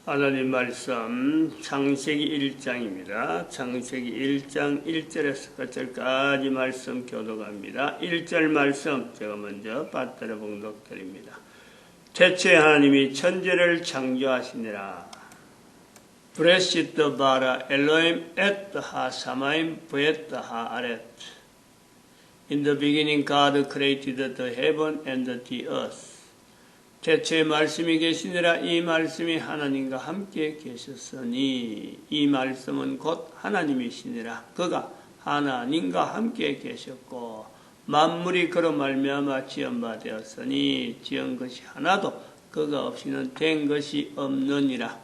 하나님 말씀 창세기 1장입니다. 창세기 1장 1절에서 끝절까지 말씀 교독합니다. 1절 말씀 제가 먼저 받들어 봉독드립니다. 태초에 하나님이 천지를 창조하시니라. 브레시트 바라 엘로임 에트 하 사마임 브에트 하 아렛. In the beginning God created the heaven and the earth. 태초에 말씀이 계시니라. 이 말씀이 하나님과 함께 계셨으니 이 말씀은 곧 하나님이시니라. 그가 하나님과 함께 계셨고 만물이 그로 말미암아 지은 되었으니 지은 것이 하나도 그가 없이는 된 것이 없느니라.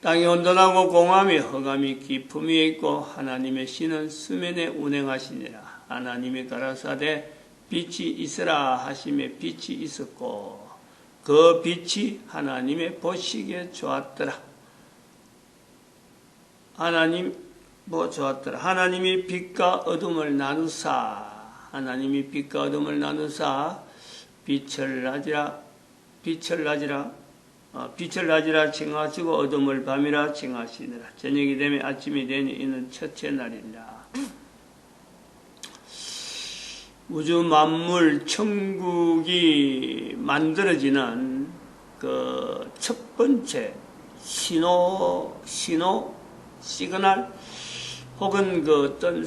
땅이 온전하고 공함이 흑암이 깊음이 있고 하나님의 신은 수면에 운행하시니라. 하나님이 가라사대 빛이 있으라 하심에 빛이 있었고 그 빛이 하나님의 보시기에 좋았더라. 하나님이 빛과 어둠을 나누사. 하나님이 빛과 어둠을 나누사 빛을 낮이라 칭하시고 어둠을 밤이라 칭하시니라. 저녁이 되면 아침이 되니 이는 첫째 날이니라. 우주 만물 천국이 만들어지는 그 첫 번째 시그널 혹은 그 어떤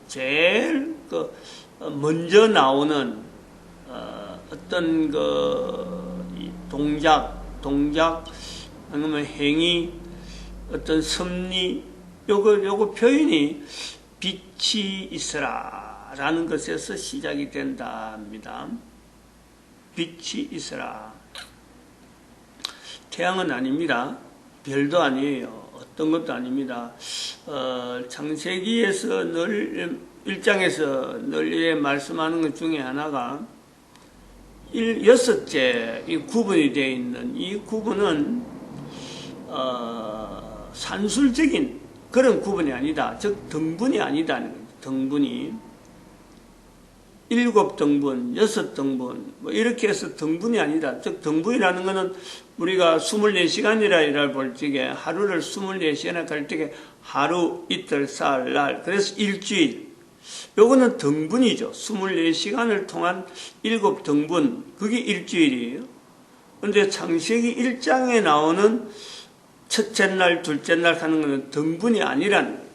제일 그 먼저 나오는 어떤 그 동작 아니면 행위 어떤 섭리 요거 표현이 빛이 있으라 라는 것에서 시작이 된답니다. 빛이 있으라. 태양은 아닙니다. 별도 아니에요. 어떤 것도 아닙니다. 창세기에서 늘 1장에서 늘 말씀하는 것 중에 하나가 6째 이 구분이 되어 있는 이 구분은 산술적인 그런 구분이 아니다. 즉 등분이 아니다는 거죠. 등분이 7등분, 6등분 뭐 이렇게 해서 등분이 아니다. 즉 등분이라는 것은 우리가 24시간이라 볼 적에 하루를 24시간이나 갈 적에 하루, 이틀, 사흘, 날 그래서 일주일 요거는 등분이죠. 24시간을 통한 7등분 그게 일주일이에요. 그런데 창세기 1장에 나오는 첫째 날, 둘째 날 하는 것은 등분이 아니라는 거예요.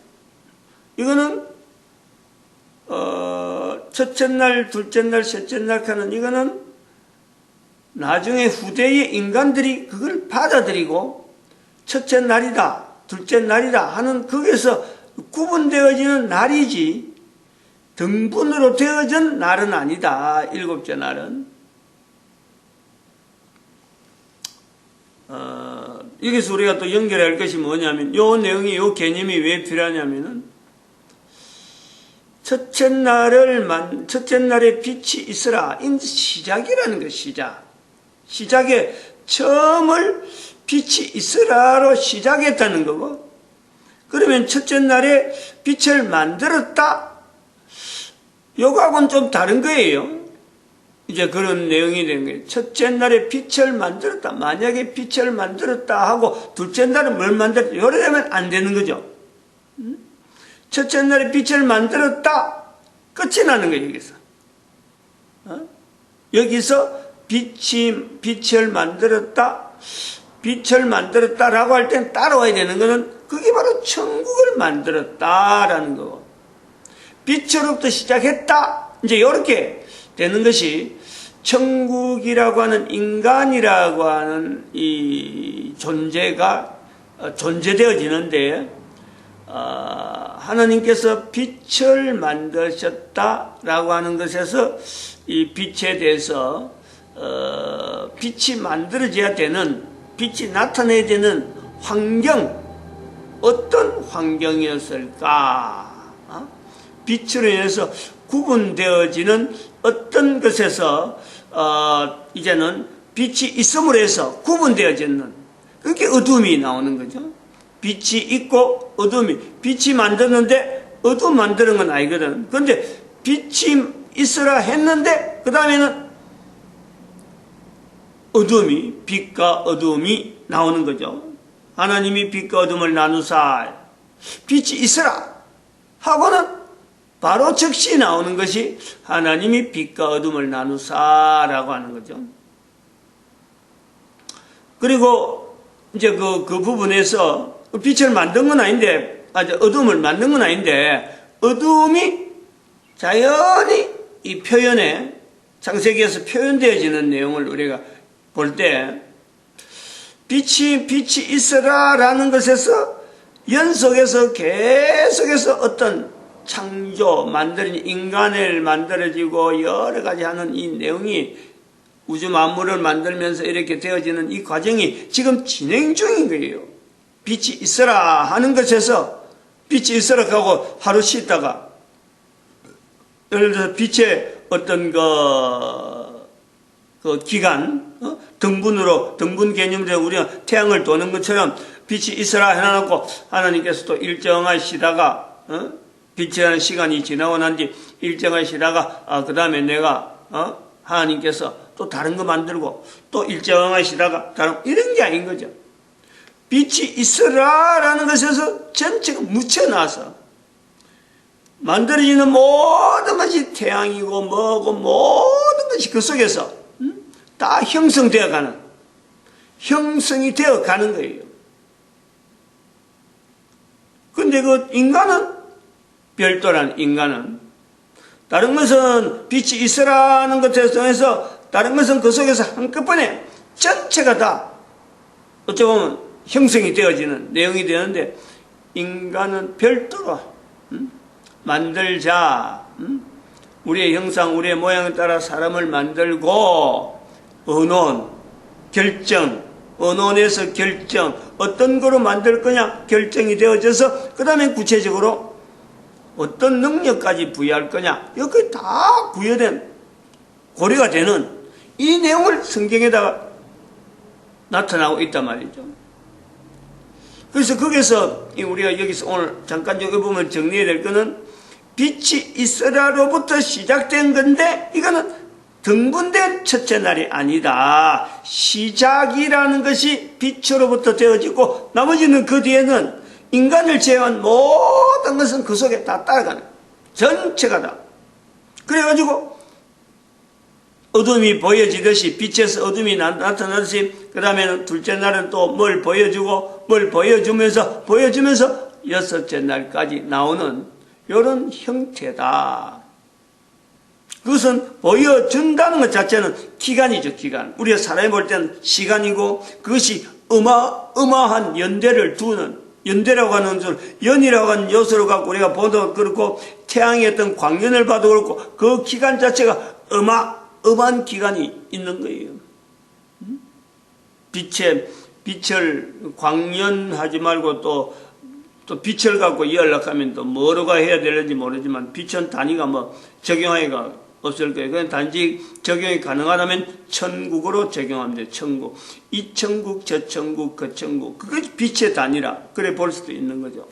이거는 첫째 날, 둘째 날, 셋째 날 하는 이거는 나중에 후대의 인간들이 그걸 받아들이고 첫째 날이다, 둘째 날이다 하는 거기서 구분되어지는 날이지 등분으로 되어진 날은 아니다. 7째 날은. 여기서 우리가 또 연결할 것이 뭐냐면, 요 내용이, 요 개념이 왜 필요하냐면은, 첫째 날에 빛이 있으라. 시작이라는 거, 시작. 시작에 처음을 빛이 있으라로 시작했다는 거고, 그러면 첫째 날에 빛을 만들었다? 요거하고는 좀 다른 거예요. 이제 그런 내용이 된 거예요. 첫째 날에 빛을 만들었다. 만약에 빛을 만들었다 하고 둘째 날에 뭘 만들었다. 이래 되면 안 되는 거죠. 첫째 날에 빛을 만들었다. 끝이 나는 거예요. 여기서 빛을 만들었다라고 할 땐 따라와야 되는 것은 그게 바로 천국을 만들었다라는 거고 빛으로부터 시작했다. 이제 이렇게 되는 것이 천국이라고 하는 인간이라고 하는 이 존재가 존재되어지는데 하나님께서 빛을 만드셨다라고 하는 것에서 이 빛에 대해서 빛이 만들어져야 되는 빛이 나타내야 되는 환경 어떤 환경이었을까? 빛으로 인해서 구분되어지는 어떤 것에서 이제는 빛이 있음으로 해서 구분되어지는 그게 어둠이 나오는 거죠. 빛이 있고 어둠이 빛이 만드는데 어둠 만드는 건 아니거든. 그런데 빛이 있으라 했는데 그 다음에는 어둠이, 빛과 어둠이 나오는 거죠. 하나님이 빛과 어둠을 나누사 빛이 있으라 하고는 바로 즉시 나오는 것이 하나님이 빛과 어둠을 나누사라고 하는 거죠. 그리고 이제 그 부분에서 빛을 만든 건 아닌데, 어둠을 만든 건 아닌데, 어둠이 자연히 이 표현에, 창세기에서 표현되어지는 내용을 우리가 볼 때, 빛이 있으라 라는 것에서 연속해서 계속해서 어떤 창조, 만들어진 인간을 만들어지고 여러 가지 하는 이 내용이 우주 만물을 만들면서 이렇게 되어지는 이 과정이 지금 진행 중인 거예요. 빛이 있어라 하는 것에서 빛이 있어라 하고 하루 쉬다가 예를 들어서 빛의 어떤 그 기간, 등분 개념으로 우리가 태양을 도는 것처럼 빛이 있어라 해놔놓고 하나님께서 또 일정한 쉬다가 빛이라는 시간이 지나고 난 뒤 일정한 쉬다가 그 다음에 내가 하나님께서 또 다른 거 만들고 또 일정한 쉬다가 다른 이런 게 아닌 거죠. 빛이 있어라 라는 것에서 전체가 묻혀놔서 만들어지는 모든 것이 태양이고 뭐고 모든 것이 그 속에서 다 형성되어가는, 형성이 되어가는 거예요. 근데 그 인간은 별도란 인간은 다른 것은 빛이 있으라는 것에 통해서 다른 것은 그 속에서 한꺼번에 전체가 다 어찌 보면 형성이 되어지는 내용이 되는데 인간은 별도로 만들자, 우리의 형상, 우리의 모양에 따라 사람을 만들고 언론, 결정, 언론에서 결정, 어떤 거로 만들 거냐 결정이 되어져서 그 다음에 구체적으로 어떤 능력까지 부여할 거냐 여기 다 부여된 고려가 되는 이 내용을 성경에다가 나타나고 있단 말이죠. 그래서 거기서 우리가 여기서 오늘 잠깐 여기 보면 정리해야 될 거는 빛이 있으라로부터 시작된 건데 이거는 등분된 첫째 날이 아니다. 시작이라는 것이 빛으로부터 되어지고 나머지는 그 뒤에는 인간을 제외한 모든 것은 그 속에 다 따라가는 전체가 다. 그래가지고 어둠이 보여지듯이 빛에서 어둠이 나타나듯이 그 다음에는 둘째 날은 또 뭘 보여주고 뭘 보여주면서 여섯째 날까지 나오는 이런 형태다. 그것은 보여준다는 것 자체는 기간이죠, 기간. 우리가 사람이 볼 때는 시간이고 그것이 어마어마한 연대를 두는, 연대라고 하는 줄, 연이라고 하는 요소로 갖고 우리가 보도 그렇고 태양의 어떤 광연을 봐도 그렇고 그 기간 자체가 어마어마한 기간이 있는 거예요. 빛을 광연하지 말고 또 빛을 갖고 연락하면 또 뭐로가 해야 되는지 모르지만 빛은 단위가 뭐 적용하기가 없을 거예요. 그냥 단지 적용이 가능하다면 천국으로 적용하면 돼요. 천국. 이 천국, 저 천국, 그 천국. 그게 빛의 단위라. 그래 볼 수도 있는 거죠.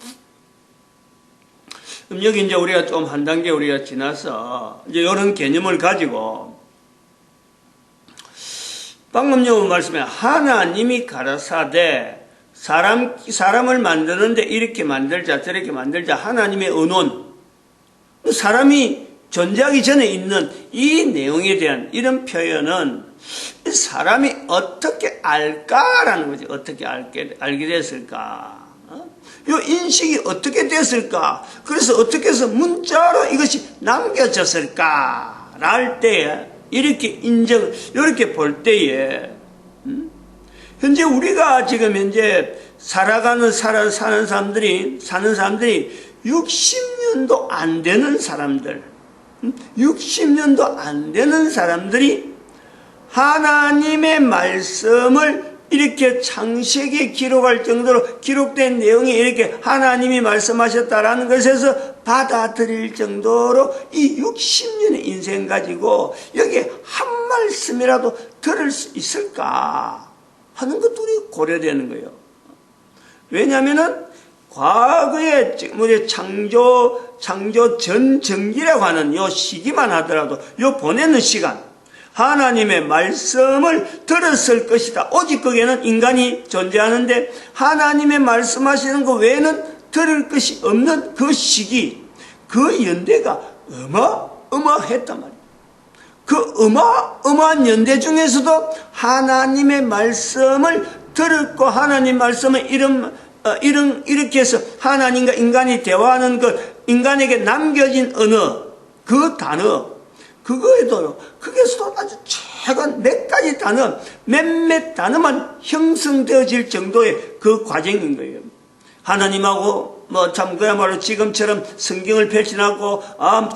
그럼 여기 이제 우리가 좀 한 단계 우리가 지나서 이제 이런 개념을 가지고 방금 요 말씀에 하나님이 가라사대 사람을 만드는데 이렇게 만들자 저렇게 만들자 하나님의 언론 사람이 존재하기 전에 있는 이 내용에 대한 이런 표현은 사람이 어떻게 알까라는 거지. 어떻게 알게 됐을까? 이 인식이 어떻게 됐을까? 그래서 어떻게 해서 문자로 이것이 남겨졌을까? 랄 때에 이렇게 이렇게 볼 때에 현재 우리가 지금 현재 사는 사람들이 60년도 안 되는 사람들 60년도 안 되는 사람들이 하나님의 말씀을 이렇게 창세기에 기록할 정도로 기록된 내용이 이렇게 하나님이 말씀하셨다라는 것에서 받아들일 정도로 이 60년의 인생 가지고 여기에 한 말씀이라도 들을 수 있을까 하는 것도 우리 고려되는 거예요. 왜냐하면은 과거에 우리 창조 전 정기라고 하는 요 시기만 하더라도 요 보내는 시간 하나님의 말씀을 들었을 것이다. 오직 거기에는 인간이 존재하는데 하나님의 말씀하시는 것 외에는 들을 것이 없는 그 시기, 그 연대가 어마어마했단 말이에요. 그 어마어마한 연대 중에서도 하나님의 말씀을 들었고 하나님 말씀을 이렇게 해서 하나님과 인간이 대화하는 것, 인간에게 남겨진 언어, 그 단어, 거기에서도 아주 최근 몇 가지 단어, 몇몇 단어만 형성되어질 정도의 그 과정인 거예요. 하나님하고 참 그야말로 지금처럼 성경을 펼쳐놓고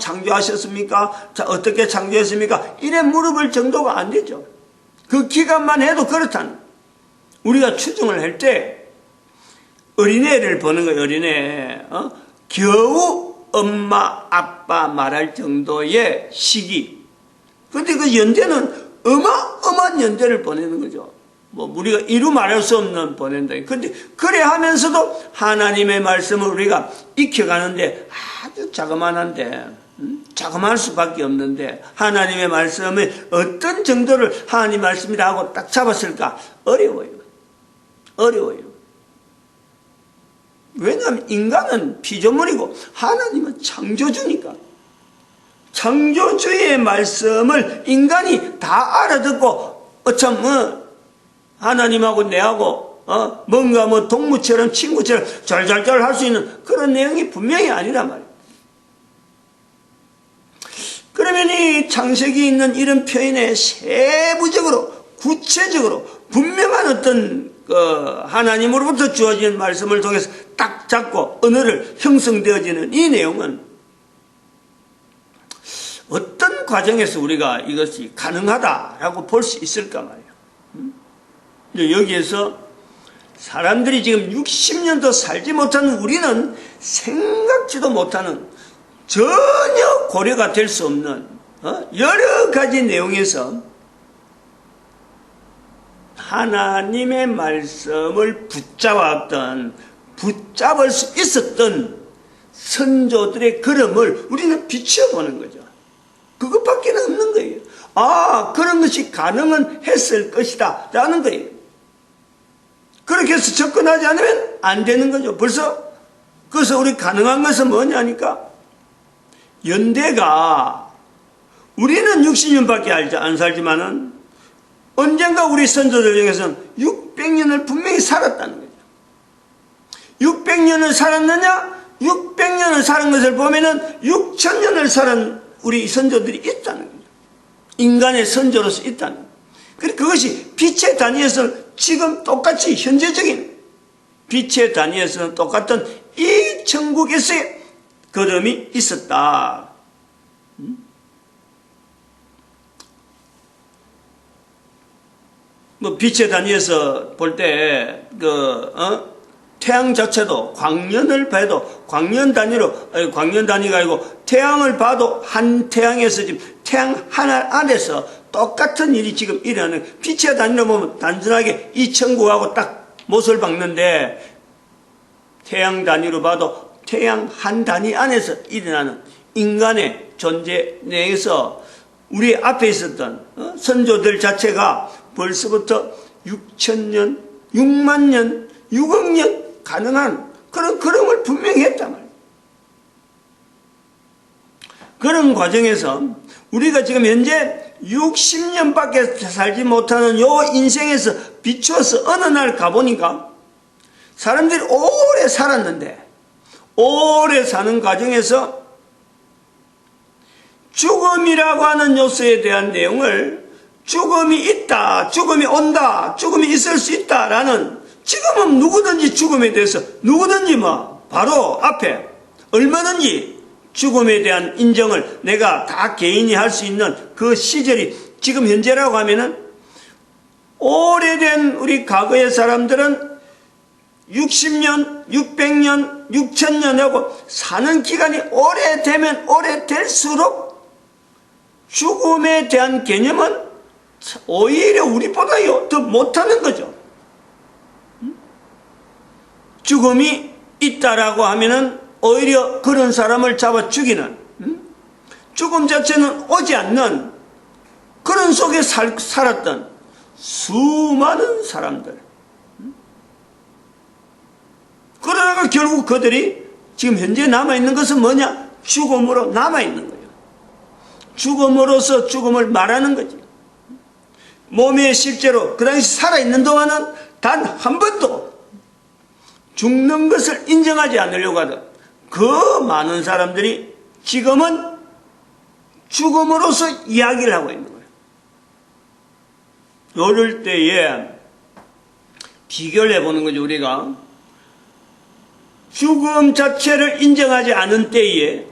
창조하셨습니까? 자, 어떻게 창조했습니까? 이래 물어볼 정도가 안 되죠. 그 기간만 해도 그렇다는. 우리가 추정을 할 때 어린애를 보는 거예요. 어린애. 겨우 엄마 아빠 말할 정도의 시기. 그런데 그 연대는 어마어마한 연대를 보내는 거죠. 우리가 이루 말할 수 없는 보낸다. 그런데 그래 하면서도 하나님의 말씀을 우리가 익혀가는데 아주 자그만한데, 자그마할 수밖에 없는데 하나님의 말씀의 어떤 정도를 하나님 말씀이라 하고 딱 잡았을까? 어려워요. 왜냐하면 인간은 피조물이고 하나님은 창조주니까. 창조주의 말씀을 인간이 다 알아듣고 하나님하고 내하고 뭔가 동무처럼 친구처럼 잘잘잘 할 수 있는 그런 내용이 분명히 아니란 말이에요. 그러면 이 창세기에 있는 이런 표현에 세부적으로 구체적으로 분명한 어떤 하나님으로부터 주어진 말씀을 통해서 딱 잡고 언어를 형성되어지는 이 내용은 어떤 과정에서 우리가 이것이 가능하다라고 볼 수 있을까 말이에요. 여기에서 사람들이 지금 60년도 살지 못하는 우리는 생각지도 못하는 전혀 고려가 될 수 없는 여러 가지 내용에서 하나님의 말씀을 붙잡을 수 있었던 선조들의 걸음을 우리는 비춰보는 거죠. 그것밖에 없는 거예요. 그런 것이 가능은 했을 것이다 라는 거예요. 그렇게 해서 접근하지 않으면 안 되는 거죠. 그래서 우리 가능한 것은 뭐냐니까 연대가 우리는 60년밖에 안 살지만은 언젠가 우리 선조들 중에서는 600년을 분명히 살았다는 거죠. 600년을 살았느냐? 600년을 사는 것을 보면은 6000년을 살은 우리 선조들이 있다는 거죠. 인간의 선조로서 있다는 거죠. 그리고 그것이 빛의 단위에서 지금 똑같이 현재적인 빛의 단위에서는 똑같은 이 천국에서의 걸음이 있었다. 빛의 단위에서 볼 때, 태양 자체도 광년을 봐도 광년 단위가 아니고 태양을 봐도 한 태양에서 지금 태양 하나 안에서 똑같은 일이 지금 일어나는 빛의 단위로 보면 단순하게 이 천국하고 딱 못을 박는데 태양 단위로 봐도 태양 한 단위 안에서 일어나는 인간의 존재 내에서 우리 앞에 있었던 선조들 자체가 벌써부터 6000년, 6만 년, 6억 년 가능한 그런 걸음을 분명히 했단 말이에요. 그런 과정에서 우리가 지금 현재 60년밖에 살지 못하는 요 인생에서 비추어서 어느 날 가보니까 사람들이 오래 살았는데 오래 사는 과정에서 죽음이라고 하는 요소에 대한 내용을 죽음이 있다, 죽음이 온다, 죽음이 있을 수 있다라는 지금은 누구든지 죽음에 대해서 누구든지 바로 앞에 얼마든지 죽음에 대한 인정을 내가 다 개인이 할 수 있는 그 시절이 지금 현재라고 하면은 오래된 우리 과거의 사람들은 60년, 600년, 6000년 하고 사는 기간이 오래되면 오래될수록 죽음에 대한 개념은 오히려 우리보다 더 못하는 거죠. 죽음이 있다라고 하면은 오히려 그런 사람을 잡아 죽이는, 죽음 자체는 오지 않는 그런 속에 살았던 수많은 사람들. 그러다가 결국 그들이 지금 현재 남아있는 것은 뭐냐? 죽음으로 남아있는 거예요. 죽음으로써 죽음을 말하는 거지. 몸에 실제로 그 당시 살아있는 동안은 단 한 번도 죽는 것을 인정하지 않으려고 하던 그 많은 사람들이 지금은 죽음으로써 이야기를 하고 있는 거예요. 이럴 때에 비교를 해보는 거죠, 우리가. 죽음 자체를 인정하지 않을 때에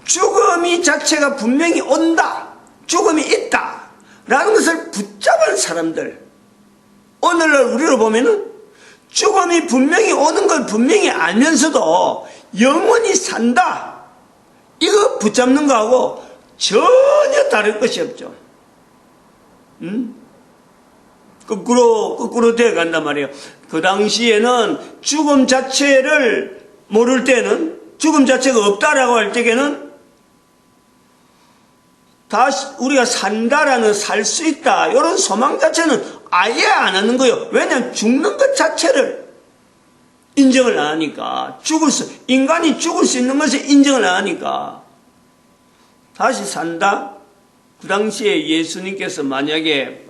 죽음이 자체가 분명히 온다, 죽음이 있다 라는 것을 붙잡은 사람들, 오늘날 우리로 보면은 죽음이 분명히 오는 걸 분명히 알면서도 영원히 산다, 이거 붙잡는 거하고 전혀 다를 것이 없죠. 거꾸로 되어 간단 말이에요. 그 당시에는 죽음 자체를 모를 때는, 죽음 자체가 없다라고 할 때에는 다시 우리가 산다라는, 살 수 있다, 이런 소망 자체는 아예 안 하는 거예요. 왜냐하면 죽는 것 자체를 인정을 안 하니까. 인간이 죽을 수 있는 것을 인정을 안 하니까. 다시 산다? 그 당시에 예수님께서 만약에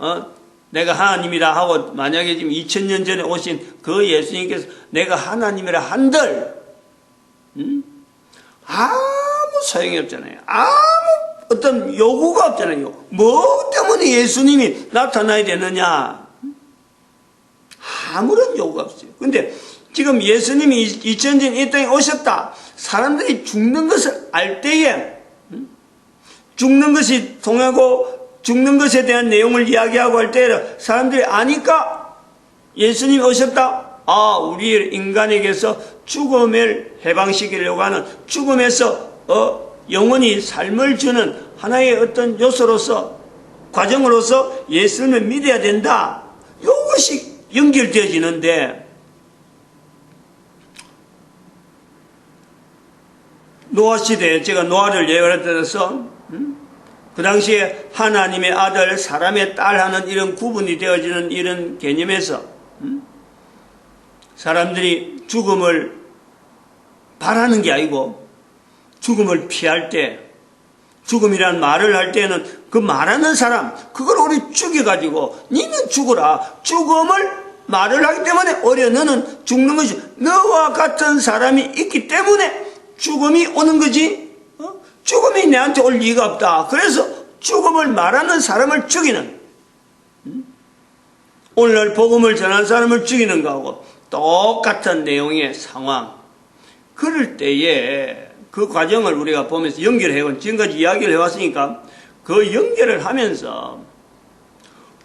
내가 하나님이라 하고, 만약에 지금 2000년 전에 오신 그 예수님께서 내가 하나님이라 한들 아무 소용이 없잖아요. 아무 어떤 요구가 없잖아요. 뭐 때문에 예수님이 나타나야 되느냐? 아무런 요구가 없어요. 근데 지금 예수님이 2000년 전에 이 땅에 오셨다, 사람들이 죽는 것을 알 때에, 죽는 것이 통하고 죽는 것에 대한 내용을 이야기하고 할 때 사람들이 아니까 예수님이 오셨다, 우리 인간에게서 죽음을 해방시키려고 하는, 죽음에서 영원히 삶을 주는 하나의 어떤 요소로서, 과정으로서 예수님을 믿어야 된다, 이것이 연결되어지는데, 노아 시대에 제가 노아를 예언을 들어서 그 당시에 하나님의 아들, 사람의 딸 하는 이런 구분이 되어지는 이런 개념에서 사람들이 죽음을 바라는 게 아니고 죽음을 피할 때, 죽음이란 말을 할 때는 그 말하는 사람, 그걸 우리 죽여가지고 니는 죽어라, 죽음을 말을 하기 때문에 오히려 너는 죽는 것이, 너와 같은 사람이 있기 때문에 죽음이 오는 거지, 죽음이 내한테 올 리가 없다. 그래서 죽음을 말하는 사람을 죽이는, 오늘날 복음을 전하는 사람을 죽이는 거하고 똑같은 내용의 상황. 그럴 때에 그 과정을 우리가 보면서 연결해온, 지금까지 이야기를 해왔으니까 그 연결을 하면서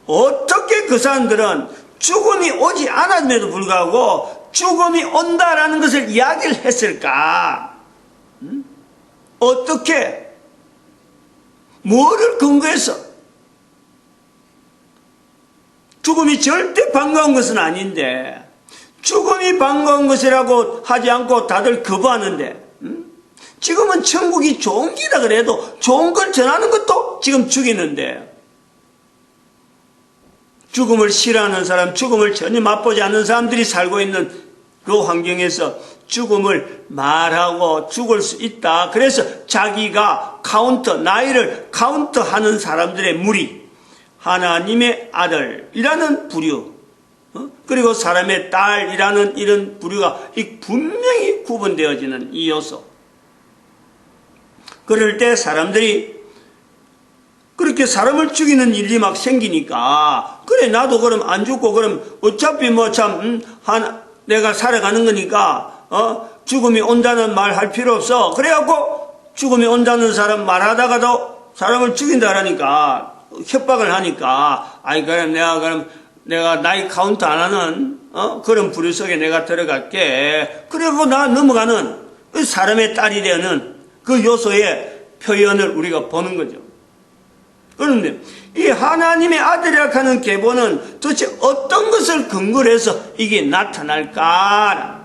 어떻게 그 사람들은 죽음이 오지 않았음에도 불구하고 죽음이 온다라는 것을 이야기를 했을까? 어떻게, 뭐를 근거해서? 죽음이 절대 반가운 것은 아닌데, 죽음이 반가운 것이라고 하지 않고 다들 거부하는데, 지금은 천국이 좋은 길이라 그래도 좋은 걸 전하는 것도 지금 죽이는데, 죽음을 싫어하는 사람, 죽음을 전혀 맛보지 않는 사람들이 살고 있는 그 환경에서 죽음을 말하고 죽을 수 있다. 그래서 자기가 나이를 카운터하는 사람들의 무리, 하나님의 아들이라는 부류, 그리고 사람의 딸이라는 이런 부류가 분명히 구분되어지는 이 요소. 그럴 때 사람들이 그렇게 사람을 죽이는 일이 막 생기니까, 그래 나도 그럼 안 죽고 그럼 어차피 내가 살아가는 거니까 죽음이 온다는 말 할 필요 없어. 그래갖고 죽음이 온다는 사람 말하다가도 사람을 죽인다 그러니까, 협박을 하니까, 그럼 내가 나이 카운트 안 하는 그런 부류 속에 내가 들어갈게. 그리고 나 넘어가는 사람의 딸이 되는 그 요소의 표현을 우리가 보는 거죠. 그런데 이 하나님의 아들이라고 하는 계보는 도대체 어떤 것을 근거로 해서 이게 나타날까?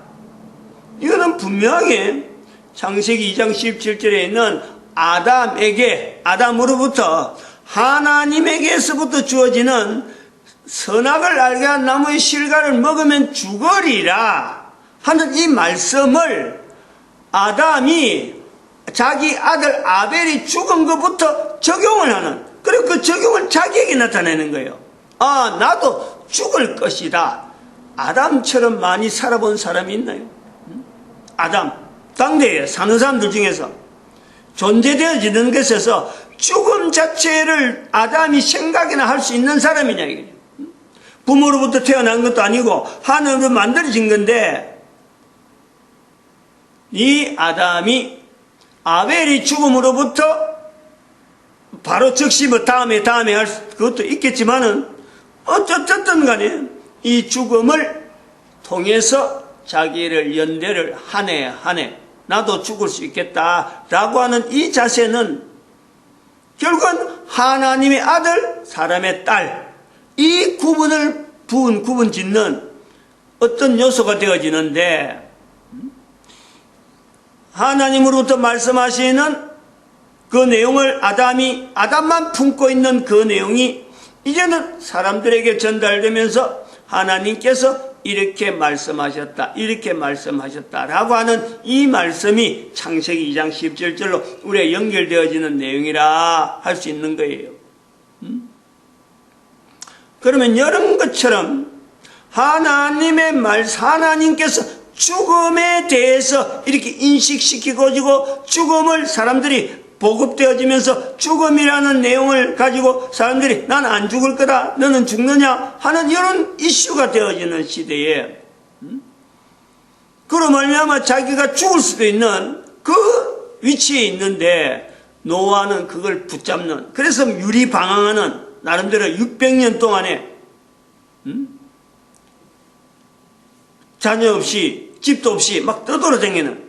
이거는 분명히 창세기 2장 17절에 있는 아담으로부터 하나님에게서부터 주어지는 선악을 알게 한 나무의 실과를 먹으면 죽으리라 하는 이 말씀을 아담이 자기 아들 아벨이 죽은 것부터 적용을 하는, 그리고 그 적용을 자기에게 나타내는 거예요. 아, 나도 죽을 것이다. 아담처럼 많이 살아본 사람이 있나요? 아담, 당대에 사는 사람들 중에서 존재되어지는 것에서 죽음 자체를 아담이 생각이나 할 수 있는 사람이냐 이거죠. 부모로부터 태어난 것도 아니고 하늘로 만들어진 건데, 이 아담이 아벨이 죽음으로부터 바로 즉시 뭐 다음에 할 그것도 있겠지만은 어쨌든 간에 이 죽음을 통해서 자기를 연대를 하네 나도 죽을 수 있겠다라고 하는 이 자세는 결국은 하나님의 아들, 사람의 딸, 이 구분 짓는 어떤 요소가 되어지는데, 하나님으로부터 말씀하시는 그 내용을 아담만 품고 있는 그 내용이 이제는 사람들에게 전달되면서 하나님께서 이렇게 말씀하셨다라고 하는 이 말씀이 창세기 2장 17절로 우리가 연결되어지는 내용이라 할 수 있는 거예요. 그러면 이런 것처럼 하나님께서 죽음에 대해서 이렇게 인식시키고 죽음을 사람들이 보급되어지면서 죽음이라는 내용을 가지고 사람들이 난 안 죽을 거다, 너는 죽느냐 하는 이런 이슈가 되어지는 시대에, 그로 말미암아 자기가 죽을 수도 있는 그 위치에 있는데 노아는 그걸 붙잡는, 그래서 유리방황하는, 나름대로 600년 동안에 자녀 없이 집도 없이 막 떠돌아다니는,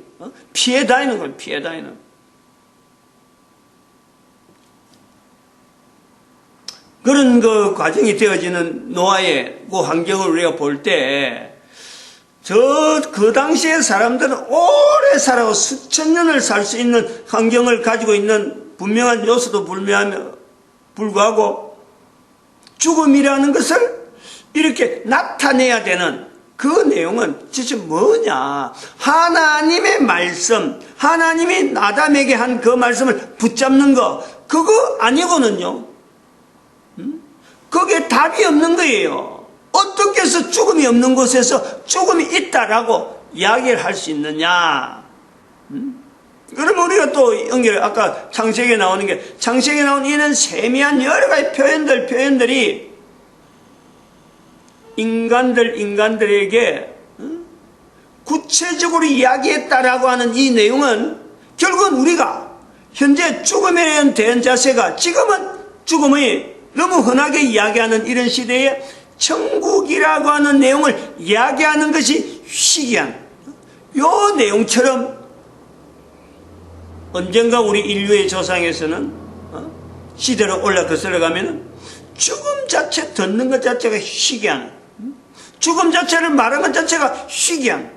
피해 다니는 거예요. 피해 다니는. 그런 그 과정이 되어지는 노아의 그 환경을 우리가 볼 때, 그 당시에 사람들은 오래 살아고 수천 년을 살 수 있는 환경을 가지고 있는 분명한 요소도 불구하고 죽음이라는 것을 이렇게 나타내야 되는 그 내용은 진짜 뭐냐? 하나님의 말씀, 하나님이 아담에게 한 그 말씀을 붙잡는 거, 그거 아니고는요, 거기에 답이 없는 거예요. 어떻게 해서 죽음이 없는 곳에서 죽음이 있다라고 이야기를 할 수 있느냐? 그럼 우리가 또 아까 창세기에 나오는 게, 창세기에 나오는 이런 세미한 여러 가지 표현들이 인간들에게 구체적으로 이야기했다라고 하는 이 내용은 결국은 우리가 현재 죽음에 대한 자세가, 지금은 죽음이 너무 흔하게 이야기하는 이런 시대에 천국이라고 하는 내용을 이야기하는 것이 희귀한 요 내용처럼, 언젠가 우리 인류의 조상에서는 시대로 올라 거슬러 가면은 죽음 자체 듣는 것 자체가 희귀한, 죽음 자체를 말하는 것 자체가 희귀한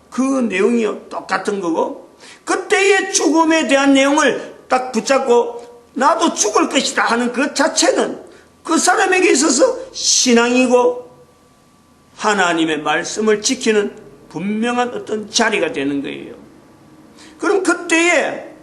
그 내용이 똑같은 거고, 그때의 죽음에 대한 내용을 딱 붙잡고 나도 죽을 것이다 하는 그 자체는 그 사람에게 있어서 신앙이고 하나님의 말씀을 지키는 분명한 어떤 자리가 되는 거예요. 그럼 그때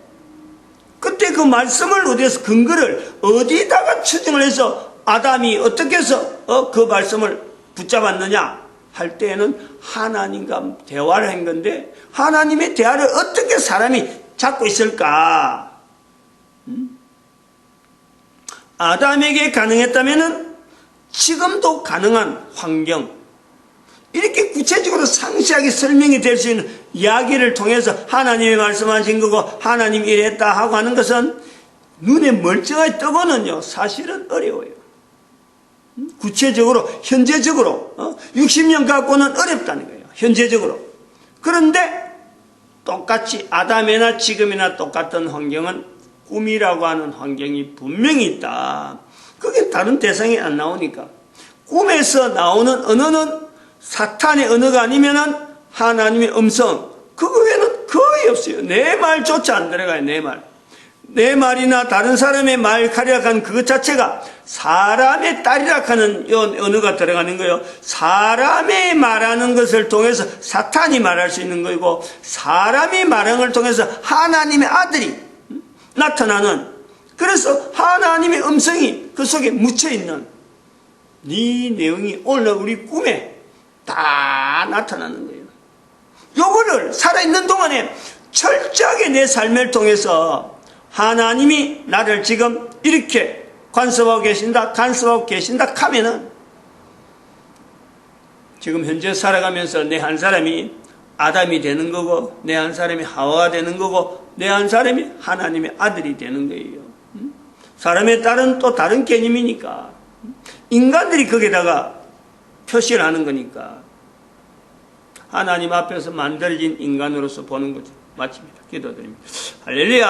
그 말씀을 어디에서, 근거를 어디다가 추정을 해서 아담이 어떻게 해서 그 말씀을 붙잡았느냐 할 때에는 하나님과 대화를 한 건데, 하나님의 대화를 어떻게 사람이 잡고 있을까? 아담에게 가능했다면은 지금도 가능한 환경, 이렇게 구체적으로 상세하게 설명이 될 수 있는 이야기를 통해서 하나님이 말씀하신 거고 하나님이 이랬다 하고 하는 것은 눈에 멀쩡하게 떠보는요 사실은 어려워요. 구체적으로 현재적으로 60년 갖고는 어렵다는 거예요. 현재적으로. 그런데 똑같이 아담이나 지금이나 똑같은 환경은 꿈이라고 하는 환경이 분명히 있다. 그게 다른 대상이 안 나오니까. 꿈에서 나오는 언어는 사탄의 언어가 아니면은 하나님의 음성, 그거 외에는 거의 없어요. 내 말조차 안 들어가요. 내 말. 내 말이나 다른 사람의 말 가리락하는 그것 자체가 사람의 딸이라 하는 언어가 들어가는 거예요. 사람이 말하는 것을 통해서 사탄이 말할 수 있는 거고, 사람이 말하는 걸 통해서 하나님의 아들이 나타나는, 그래서 하나님의 음성이 그 속에 묻혀있는 이 내용이 오늘 우리 꿈에 다 나타나는 거예요. 요거를 살아있는 동안에 철저하게 내 삶을 통해서 하나님이 나를 지금 이렇게 간섭하고 계신다 하면은, 지금 현재 살아가면서 내 한 사람이 아담이 되는 거고, 내 한 사람이 하와가 되는 거고, 내 한 사람이 하나님의 아들이 되는 거예요. 사람의 딸은 또 다른 개념이니까, 인간들이 거기다가 표시를 하는 거니까, 하나님 앞에서 만들어진 인간으로서 보는 거죠. 마칩니다. 기도드립니다. 할렐루야.